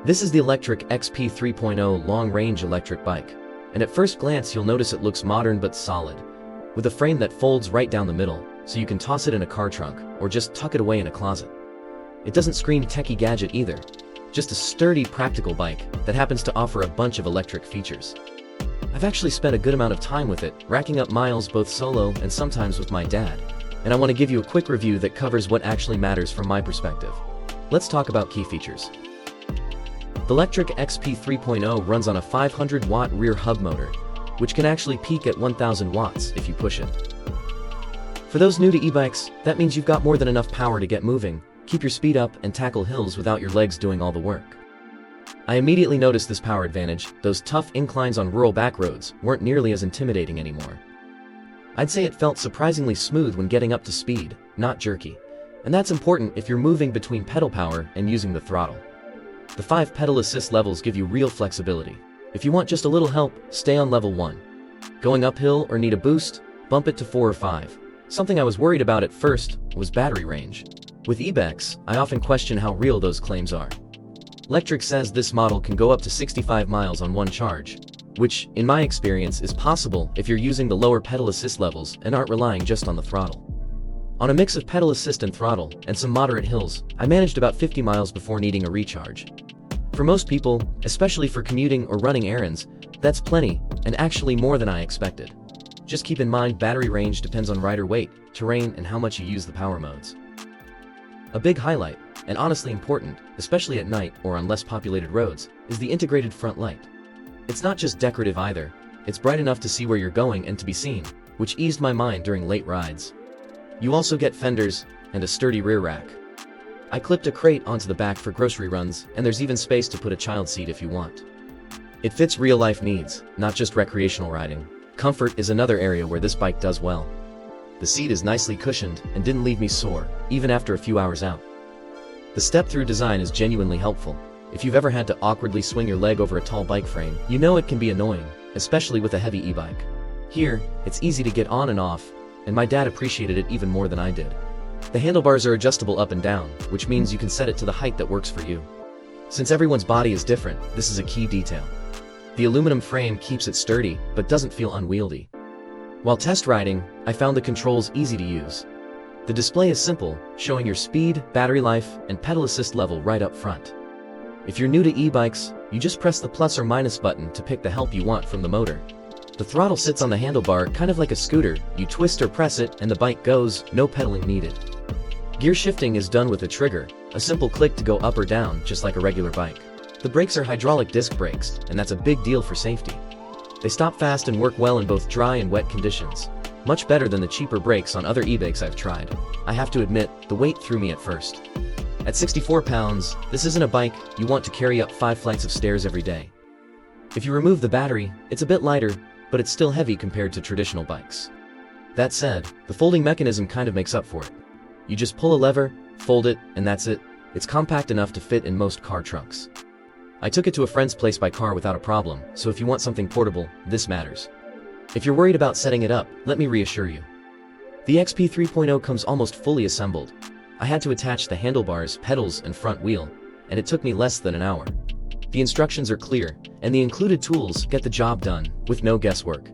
This is the LECTRIC XP 3.0 long-range electric bike, and at first glance you'll notice it looks modern but solid, with a frame that folds right down the middle, so you can toss it in a car trunk, or just tuck it away in a closet. It doesn't scream techie gadget either, just a sturdy, practical bike that happens to offer a bunch of electric features. I've actually spent a good amount of time with it, racking up miles both solo and sometimes with my dad, and I want to give you a quick review that covers what actually matters from my perspective. Let's talk about key features. The LECTRIC XP 3.0 runs on a 500-watt rear hub motor, which can actually peak at 1000 watts if you push it. For those new to e-bikes, that means you've got more than enough power to get moving, keep your speed up, and tackle hills without your legs doing all the work. I immediately noticed this power advantage. Those tough inclines on rural back roads weren't nearly as intimidating anymore. I'd say it felt surprisingly smooth when getting up to speed, not jerky. And that's important if you're moving between pedal power and using the throttle. The 5 pedal assist levels give you real flexibility. If you want just a little help, stay on level 1. Going uphill or need a boost, bump it to 4 or 5. Something I was worried about at first was battery range. With Ebikes, I often question how real those claims are. LECTRIC says this model can go up to 65 miles on one charge, which, in my experience, is possible if you're using the lower pedal assist levels and aren't relying just on the throttle. On a mix of pedal assist and throttle, and some moderate hills, I managed about 50 miles before needing a recharge. For most people, especially for commuting or running errands, that's plenty, and actually more than I expected. Just keep in mind battery range depends on rider weight, terrain, and how much you use the power modes. A big highlight, and honestly important, especially at night or on less populated roads, is the integrated front light. It's not just decorative either, it's bright enough to see where you're going and to be seen, which eased my mind during late rides. You also get fenders and a sturdy rear rack. I clipped a crate onto the back for grocery runs, and there's even space to put a child seat if you want. It fits real-life needs, not just recreational riding. Comfort is another area where this bike does well. The seat is nicely cushioned and didn't leave me sore, even after a few hours out. The step-through design is genuinely helpful. If you've ever had to awkwardly swing your leg over a tall bike frame, you know it can be annoying, especially with a heavy e-bike. Here, it's easy to get on and off, and my dad appreciated it even more than I did. The handlebars are adjustable up and down, which means you can set it to the height that works for you. Since everyone's body is different, this is a key detail. The aluminum frame keeps it sturdy, but doesn't feel unwieldy. While test riding, I found the controls easy to use. The display is simple, showing your speed, battery life, and pedal assist level right up front. If you're new to e-bikes, you just press the plus or minus button to pick the help you want from the motor. The throttle sits on the handlebar kind of like a scooter. You twist or press it and the bike goes, no pedaling needed. Gear shifting is done with a trigger, a simple click to go up or down, just like a regular bike. The brakes are hydraulic disc brakes, and that's a big deal for safety. They stop fast and work well in both dry and wet conditions. Much better than the cheaper brakes on other e-bikes I've tried. I have to admit, the weight threw me at first. At 64 pounds, this isn't a bike you want to carry up 5 flights of stairs every day. If you remove the battery, it's a bit lighter, but it's still heavy compared to traditional bikes. That said, the folding mechanism kind of makes up for it. You just pull a lever, fold it, and that's it. It's compact enough to fit in most car trunks. I took it to a friend's place by car without a problem, so if you want something portable, this matters. If you're worried about setting it up, let me reassure you. The XP 3.0 comes almost fully assembled. I had to attach the handlebars, pedals, and front wheel, and it took me less than an hour. The instructions are clear, and the included tools get the job done, with no guesswork.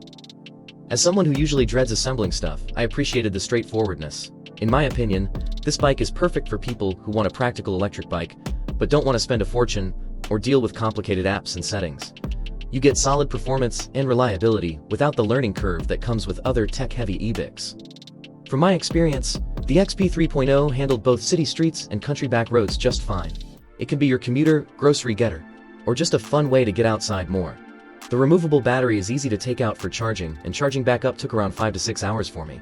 As someone who usually dreads assembling stuff, I appreciated the straightforwardness. In my opinion, this bike is perfect for people who want a practical electric bike, but don't want to spend a fortune or deal with complicated apps and settings. You get solid performance and reliability without the learning curve that comes with other tech-heavy e-bikes. From my experience, the XP 3.0 handled both city streets and country back roads just fine. It can be your commuter, grocery getter, or just a fun way to get outside more. The removable battery is easy to take out for charging, and charging back up took around 5 to 6 hours for me.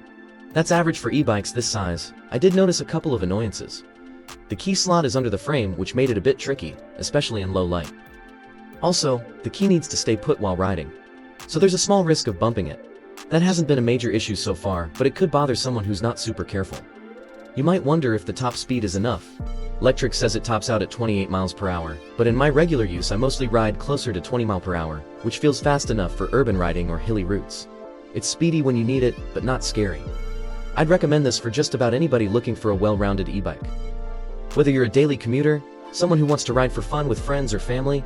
That's average for e-bikes this size. I did notice a couple of annoyances. The key slot is under the frame, which made it a bit tricky, especially in low light. Also, the key needs to stay put while riding, so there's a small risk of bumping it. That hasn't been a major issue so far, but it could bother someone who's not super careful. You might wonder if the top speed is enough. LECTRIC says it tops out at 28 miles per hour, but in my regular use I mostly ride closer to 20 miles per hour, which feels fast enough for urban riding or hilly routes. It's speedy when you need it, but not scary. I'd recommend this for just about anybody looking for a well-rounded e-bike. Whether you're a daily commuter, Someone who wants to ride for fun with friends or family?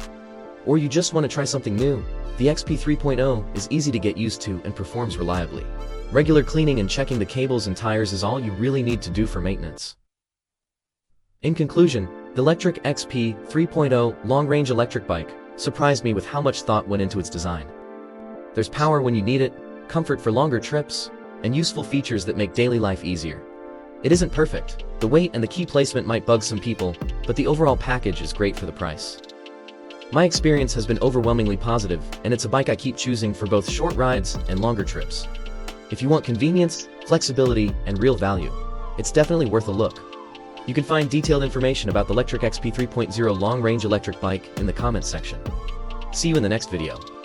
Or you just want to try something new? The XP 3.0 is easy to get used to and performs reliably. Regular cleaning and checking the cables and tires is all you really need to do for maintenance. In conclusion, the LECTRIC XP 3.0 long-range electric bike surprised me with how much thought went into its design. There's power when you need it, comfort for longer trips, and useful features that make daily life easier. It isn't perfect. The weight and the key placement might bug some people, but the overall package is great for the price. My experience has been overwhelmingly positive, and it's a bike I keep choosing for both short rides and longer trips. If you want convenience, flexibility, and real value, it's definitely worth a look. You can find detailed information about the LECTRIC XP 3.0 long-range electric bike in the comments section. See you in the next video.